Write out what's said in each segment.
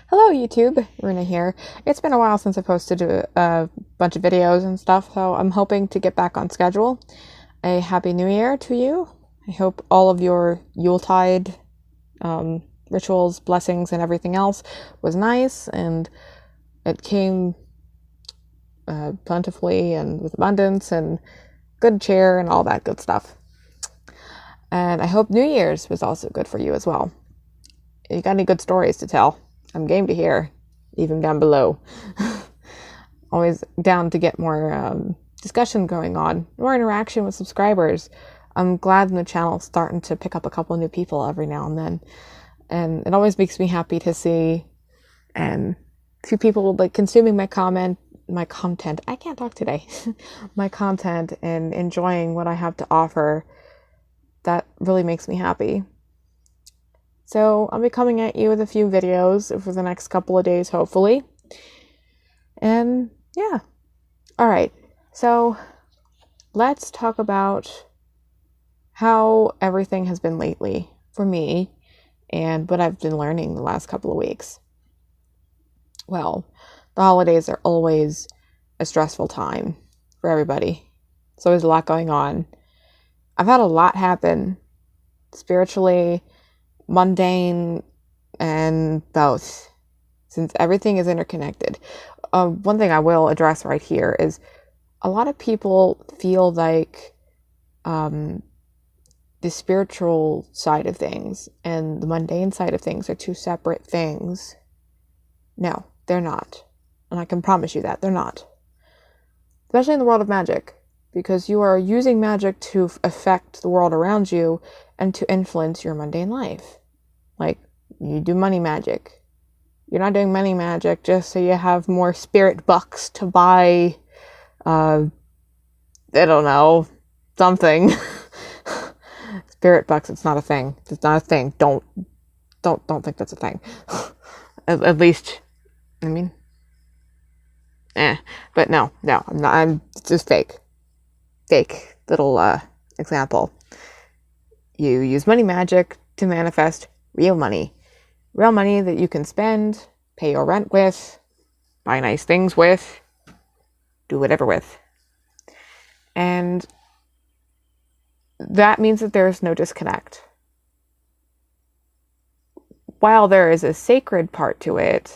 Hello YouTube, Runa here. It's been a while since I posted a bunch of videos and stuff, so I'm hoping to get back on schedule. A Happy New Year to you. I hope all of your Yuletide rituals, blessings, and everything else was nice, and it came plentifully and with abundance and good cheer and all that good stuff. And I hope New Year's was also good for you as well. You got any good stories to tell? I'm game to hear, even down below. Always down to get more discussion going on, more interaction with subscribers. I'm glad the channel's starting to pick up a couple of new people every now and then. And it always makes me happy to see and see people like consuming my content. I can't talk today. My content and enjoying what I have to offer. That really makes me happy. So I'll be coming at you with a few videos for the next couple of days, hopefully. And yeah. All right. So let's talk about how everything has been lately for me and what I've been learning the last couple of weeks. Well, the holidays are always a stressful time for everybody. There's always a lot going on. I've had a lot happen spiritually, mundane, and both, since everything is interconnected. One thing I will address right here is a lot of people feel like the spiritual side of things and the mundane side of things are two separate things. No, they're not. And I can promise you that they're not. Especially in the world of magic, because you are using magic to affect the world around you and to influence your mundane life. Like, you do money magic. You're not doing money magic just so you have more spirit bucks to buy, I don't know, something. Spirit bucks, it's not a thing. It's not a thing. Don't think that's a thing. At least, I mean, but no, it's just fake. Fake little, example. You use money magic to manifest real money that you can spend, pay your rent with, buy nice things with, do whatever with. And that means that there is no disconnect. While there is a sacred part to it,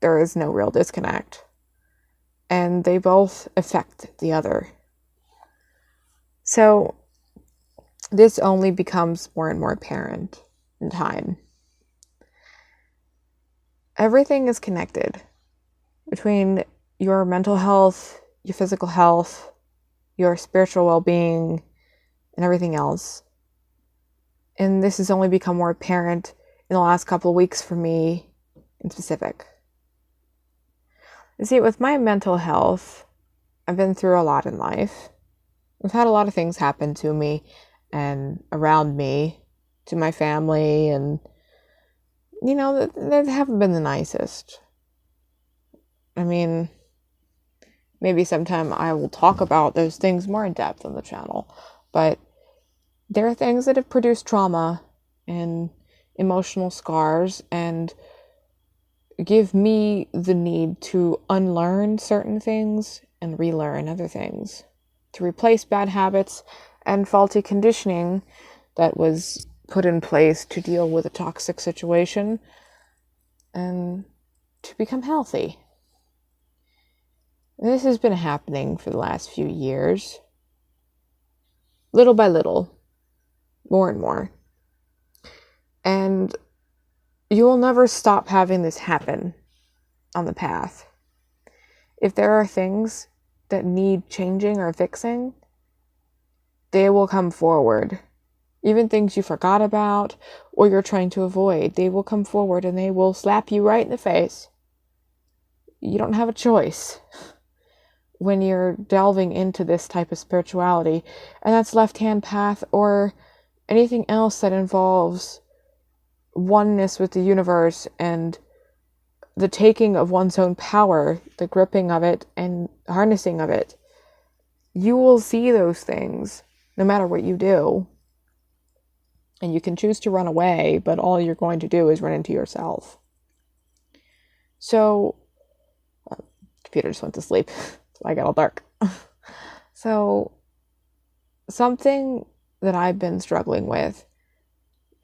there is no real disconnect. And they both affect the other. So this only becomes more and more apparent in time. Everything is connected between your mental health, your physical health, your spiritual well-being, and everything else. And this has only become more apparent in the last couple of weeks for me in specific. You see, with my mental health, I've been through a lot in life. I've had a lot of things happen to me and around me, to my family, and you know, they haven't been the nicest. I mean, maybe sometime I will talk about those things more in depth on the channel, but there are things that have produced trauma and emotional scars and give me the need to unlearn certain things and relearn other things, to replace bad habits and faulty conditioning that was put in place to deal with a toxic situation and to become healthy. This has been happening for the last few years, little by little, more and more. And you will never stop having this happen on the path. If there are things that need changing or fixing, they will come forward. Even things you forgot about or you're trying to avoid, they will come forward and they will slap you right in the face. You don't have a choice when you're delving into this type of spirituality, and that's left-hand path or anything else that involves oneness with the universe and the taking of one's own power, the gripping of it and harnessing of it. You will see those things no matter what you do. And you can choose to run away, but all you're going to do is run into yourself. So, computer just went to sleep. I got all dark. So, something that I've been struggling with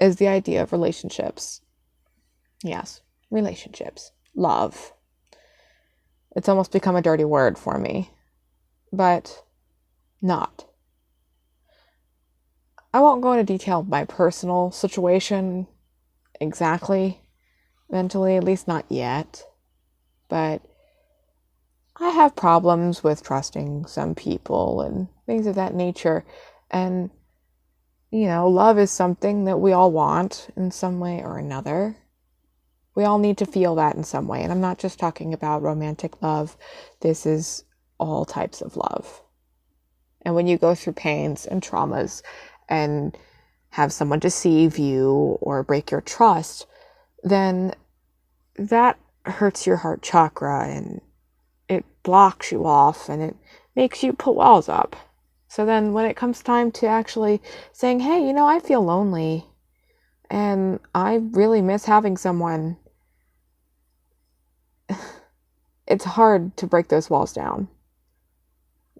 is the idea of relationships. Yes, relationships. Love. It's almost become a dirty word for me, but not. I won't go into detail of my personal situation exactly mentally, at least not yet, but I have problems with trusting some people and things of that nature. And, love is something that we all want in some way or another. We all need to feel that in some way. And I'm not just talking about romantic love. This is all types of love. And when you go through pains and traumas and have someone deceive you or break your trust, then that hurts your heart chakra and it blocks you off and it makes you put walls up. So then when it comes time to actually saying, hey, I feel lonely and I really miss having someone, it's hard to break those walls down.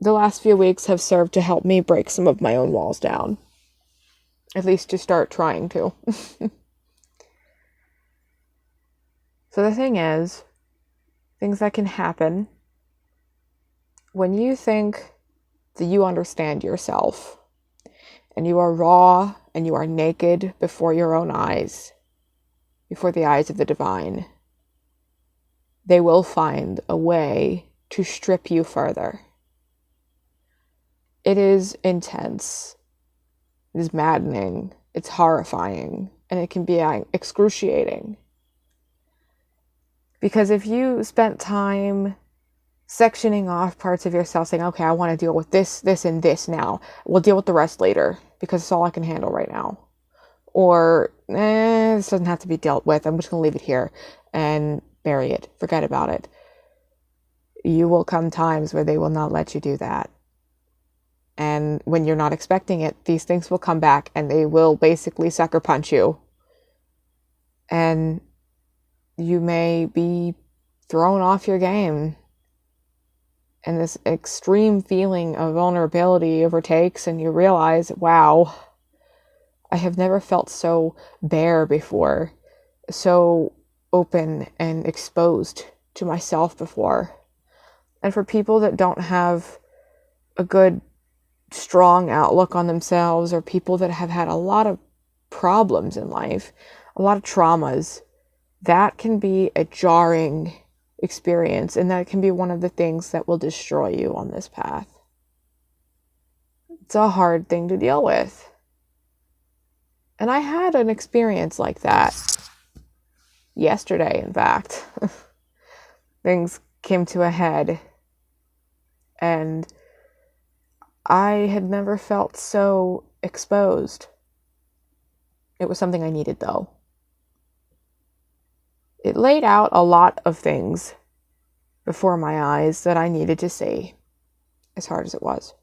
The last few weeks have served to help me break some of my own walls down. At least to start trying to. So the thing is, things that can happen when you think that you understand yourself and you are raw and you are naked before your own eyes, before the eyes of the divine, they will find a way to strip you further. It is intense. It is maddening. It's horrifying. And it can be excruciating. Because if you spent time sectioning off parts of yourself, saying, okay, I want to deal with this, this, and this now. We'll deal with the rest later because it's all I can handle right now. Or, this doesn't have to be dealt with. I'm just going to leave it here and bury it. Forget about it. You will come times where they will not let you do that. And when you're not expecting it, these things will come back and they will basically sucker punch you. And you may be thrown off your game. And this extreme feeling of vulnerability overtakes and you realize, wow, I have never felt so bare before, so open and exposed to myself before. And for people that don't have a good, strong outlook on themselves, or people that have had a lot of problems in life, a lot of traumas, that can be a jarring experience, and that can be one of the things that will destroy you on this path. It's a hard thing to deal with. And I had an experience like that yesterday, in fact. Things came to a head, and I had never felt so exposed. It was something I needed, though. It laid out a lot of things before my eyes that I needed to see, as hard as it was.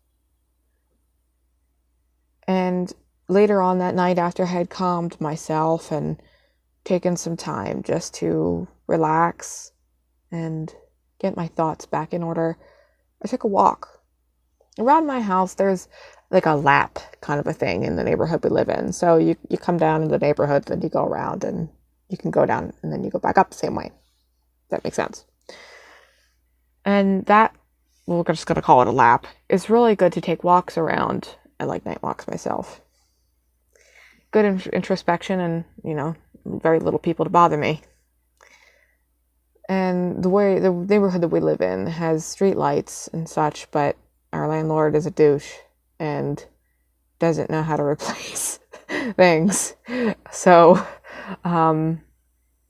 And later on that night, after I had calmed myself and taken some time just to relax and get my thoughts back in order, I took a walk. Around my house, there's like a lap kind of a thing in the neighborhood we live in. So you come down in the neighborhood, then you go around, and you can go down and then you go back up the same way. That makes sense. And that, we're just going to call it a lap, is really good to take walks around. I like night walks myself. Good introspection and, very little people to bother me. And the neighborhood that we live in has street lights and such, but our landlord is a douche and doesn't know how to replace things. So, I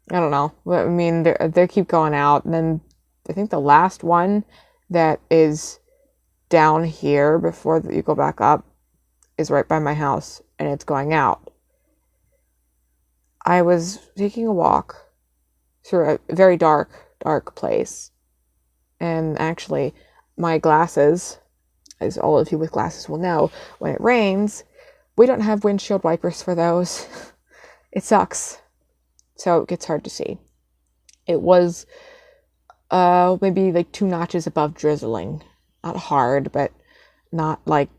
don't know. I mean, they keep going out. And then I think the last one that is down here before you go back up is right by my house, and it's going out. I was taking a walk through a very dark place. And actually, my glasses, as all of you with glasses will know, when it rains, we don't have windshield wipers for those. It sucks. So it gets hard to see. It was maybe like 2 notches above drizzling. Not hard, but not like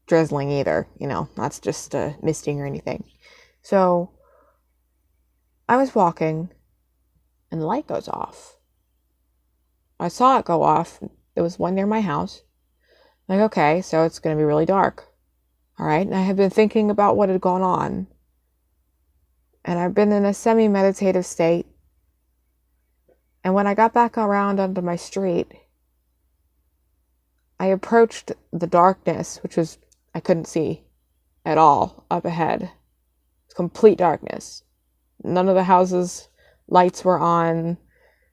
drizzling either, not just misting or anything. So I was walking and the light goes off. I saw it go off. There was one near my house. Like, okay, so it's going to be really dark. All right. And I had been thinking about what had gone on. And I've been in a semi-meditative state. And when I got back around onto my street, I approached the darkness, which was, I couldn't see at all up ahead. It's complete darkness. None of the houses' lights were on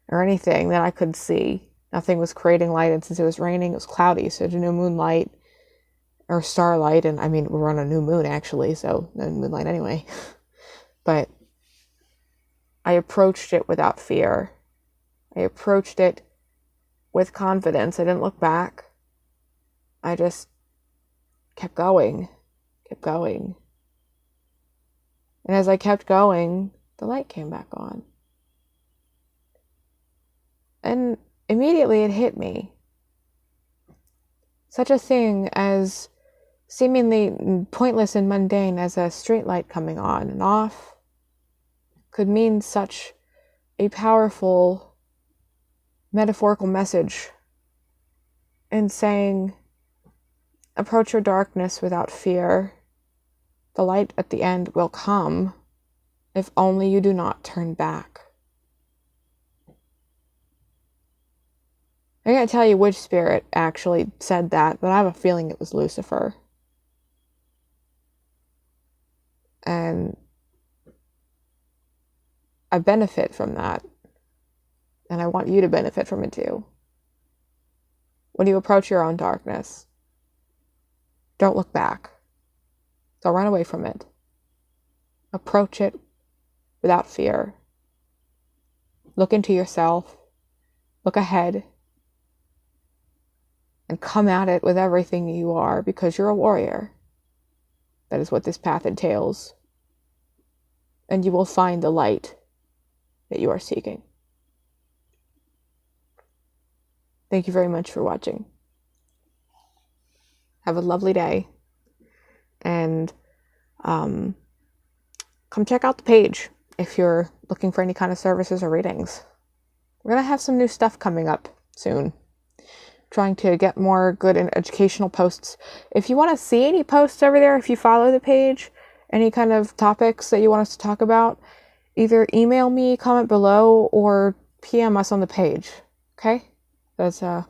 or anything that I could see. Nothing was creating light, and since it was raining, it was cloudy, so there's no moonlight or starlight, and I mean, we're on a new moon actually, so no moonlight anyway. But I approached it without fear. I approached it with confidence. I didn't look back. I just kept going. And as I kept going, the light came back on. And immediately it hit me. Such a thing as seemingly pointless and mundane as a street light coming on and off could mean such a powerful metaphorical message in saying, approach your darkness without fear. The light at the end will come if only you do not turn back. I can't tell you which spirit actually said that, but I have a feeling it was Lucifer. And I benefit from that. And I want you to benefit from it too. When you approach your own darkness, don't look back. Don't run away from it. Approach it without fear. Look into yourself. Look ahead. And come at it with everything you are, because you're a warrior. That is what this path entails. And you will find the light that you are seeking. Thank you very much for watching. Have a lovely day. And come check out the page if you're looking for any kind of services or readings. We're going to have some new stuff coming up soon. Trying to get more good and educational posts. If you want to see any posts over there, if you follow the page, any kind of topics that you want us to talk about, either email me, comment below, or PM us on the page. Okay? That's we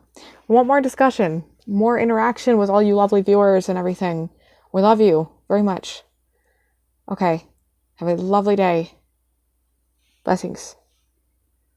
want more discussion, more interaction with all you lovely viewers and everything. We love you very much. Okay. Have a lovely day. Blessings.